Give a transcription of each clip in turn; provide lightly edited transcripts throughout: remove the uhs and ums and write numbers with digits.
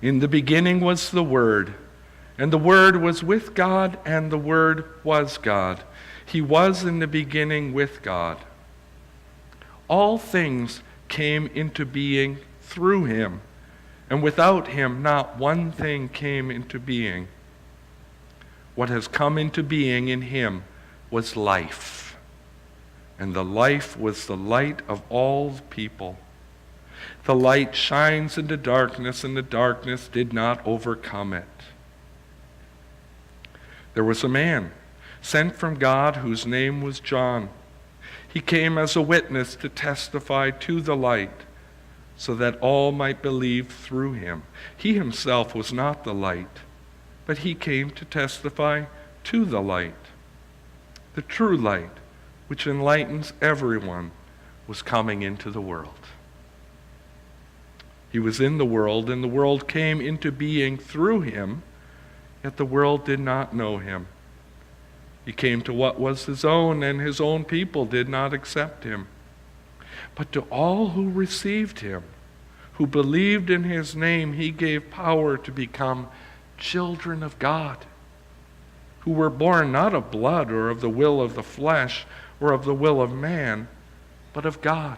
In the beginning was the Word, and the Word was with God, and the Word was God. He was in the beginning with God. All things came into being through him, and without him not one thing came into being. What has come into being in him was life, and the life was the light of all people. The light shines into darkness, and the darkness did not overcome it. There was a man sent from God whose name was John. He came as a witness to testify to the light, so that all might believe through him. He himself was not the light, but he came to testify to the light. The true light, which enlightens everyone, was coming into the world. He was in the world, and the world came into being through him, yet the world did not know him. He came to what was his own, and his own people did not accept him. But to all who received him, who believed in his name, he gave power to become children of God, who were born not of blood or of the will of the flesh or of the will of man, but of God.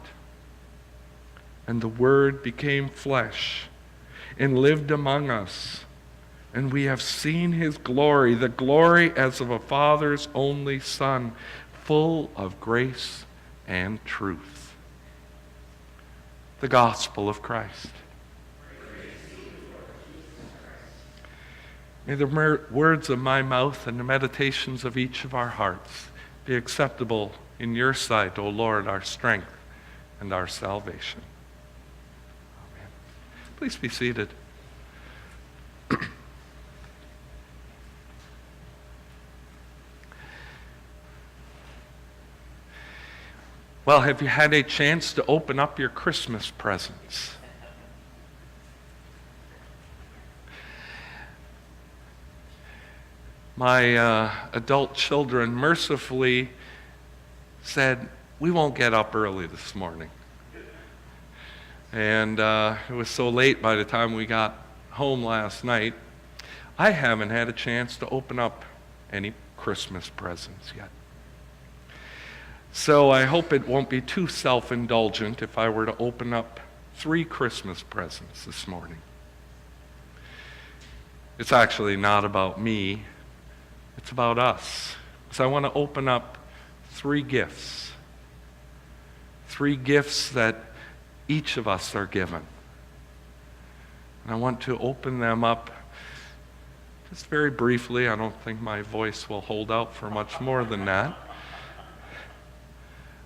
And the Word became flesh and lived among us. And we have seen his glory, the glory as of a Father's only Son, full of grace and truth. The gospel of Christ. May the words of my mouth and the meditations of each of our hearts be acceptable in your sight, O Lord, our strength and our salvation. Amen. Please be seated. Well, have you had a chance to open up your Christmas presents? My adult children mercifully said, we won't get up early this morning. And it was so late by the time we got home last night, I haven't had a chance to open up any Christmas presents yet. So I hope it won't be too self-indulgent if I were to open up 3 Christmas presents this morning. It's actually not about me. It's about us. Because I want to open up 3 gifts. 3 gifts that each of us are given. And I want to open them up just very briefly. I don't think my voice will hold out for much more than that.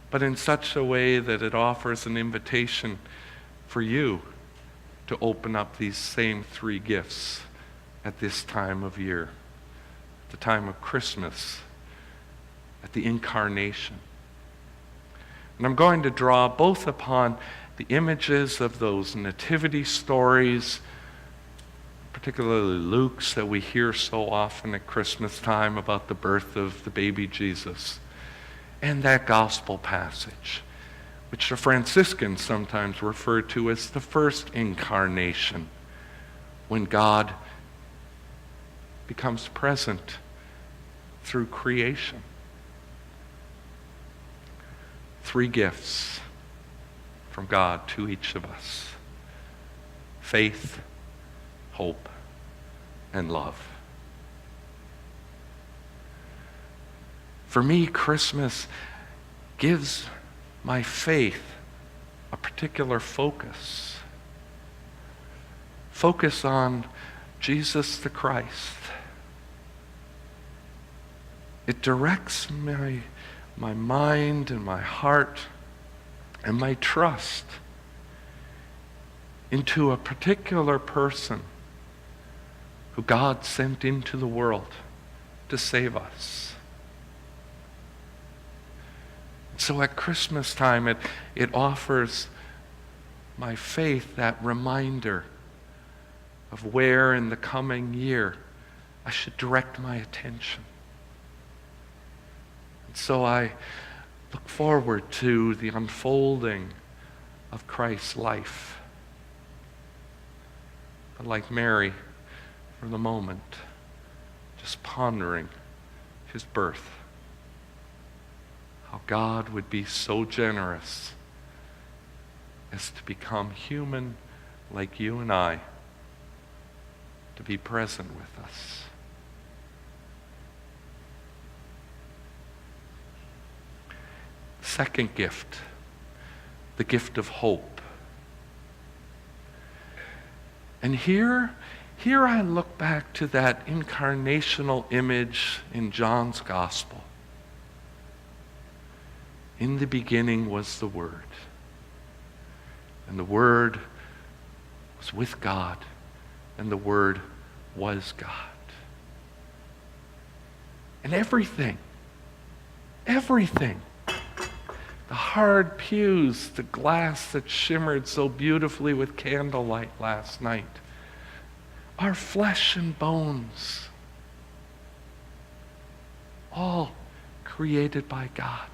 But in such a way that it offers an invitation for you to open up these same 3 gifts at this time of year, at the time of Christmas, at the Incarnation. And I'm going to draw both upon the images of those nativity stories, particularly Luke's that we hear so often at Christmas time about the birth of the baby Jesus, and that gospel passage, which the Franciscans sometimes refer to as the first incarnation, when God becomes present through creation. 3 gifts from God to each of us: faith, hope, and love. For me, Christmas gives my faith a particular focus. Focus on Jesus the Christ. It directs my mind and my heart and my trust into a particular person who God sent into the world to save us. So at Christmas time, it offers my faith that reminder of where in the coming year I should direct my attention. And so I look forward to the unfolding of Christ's life. but like Mary, for the moment, just pondering his birth. How God would be so generous as to become human like you and I, to be present with us. Second gift, the gift of hope. And here I look back to that incarnational image in John's Gospel. In the beginning was the Word, and the Word was with God, and the Word was God. And everything, the hard pews, the glass that shimmered so beautifully with candlelight last night, our flesh and bones, all created by God,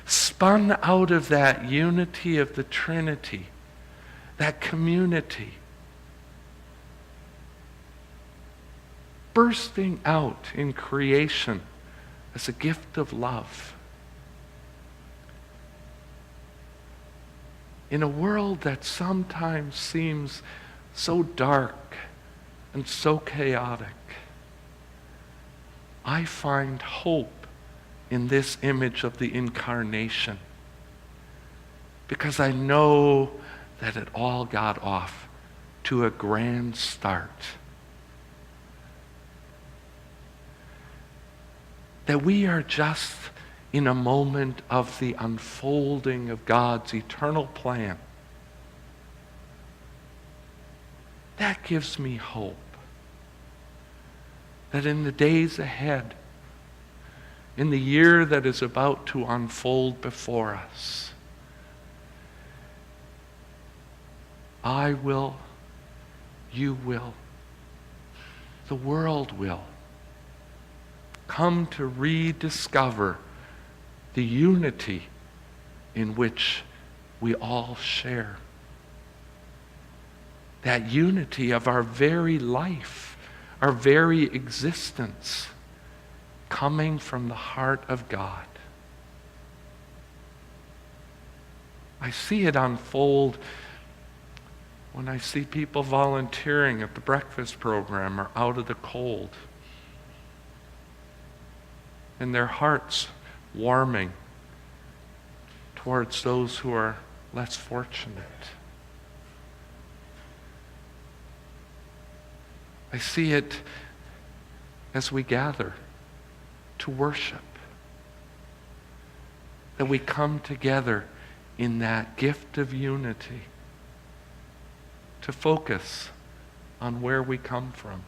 spun out of that unity of the Trinity, that community, bursting out in creation as a gift of love. In a world that sometimes seems so dark and so chaotic, I find hope in this image of the incarnation, because I know that it all got off to a grand start. That we are just in a moment of the unfolding of God's eternal plan. That gives me hope. That in the days ahead, in the year that is about to unfold before us, I will, you will, the world will come to rediscover the unity in which we all share. That unity of our very life, our very existence, coming from the heart of God. I see it unfold when I see people volunteering at the breakfast program or out of the cold, and their hearts warming towards those who are less fortunate. I see it as we gather to worship, that we come together in that gift of unity to focus on where we come from,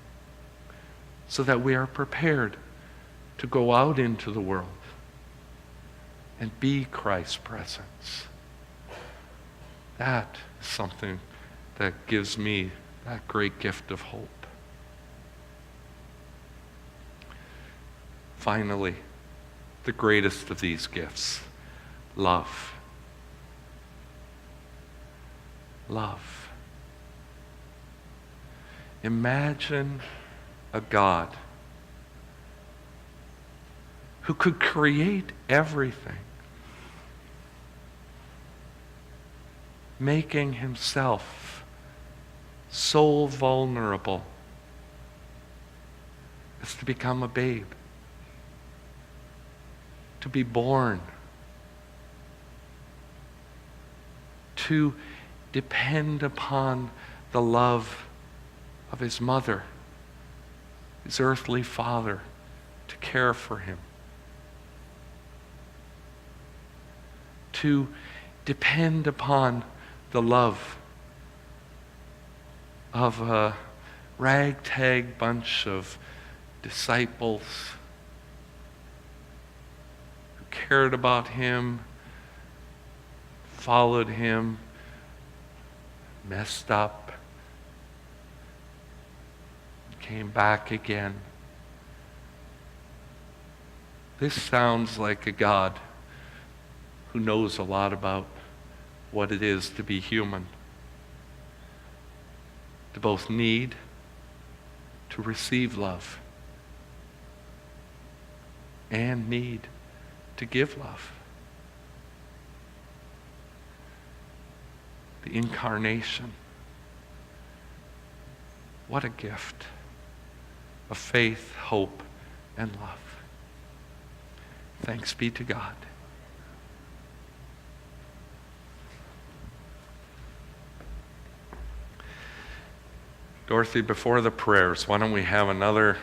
so that we are prepared to go out into the world and be Christ's presence. That is something that gives me that great gift of hope. Finally, the greatest of these gifts, love. Love. Imagine a God who could create everything, making himself so vulnerable as to become a babe, to be born, to depend upon the love of his mother, his earthly father, to care for him, to depend upon the love of a ragtag bunch of disciples who cared about him, followed him, messed up, came back again. This sounds like a God who knows a lot about what it is to be human. to both need to receive love and need to give love. The incarnation. What a gift of faith, hope, and love. Thanks be to God. Dorothy, before the prayers, why don't we have another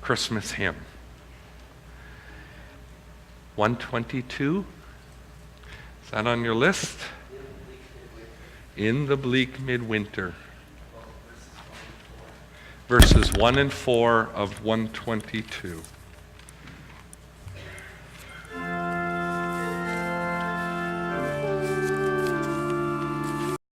Christmas hymn? 122. Is that on your list? In the bleak midwinter. Verses 1 and 4 of 122.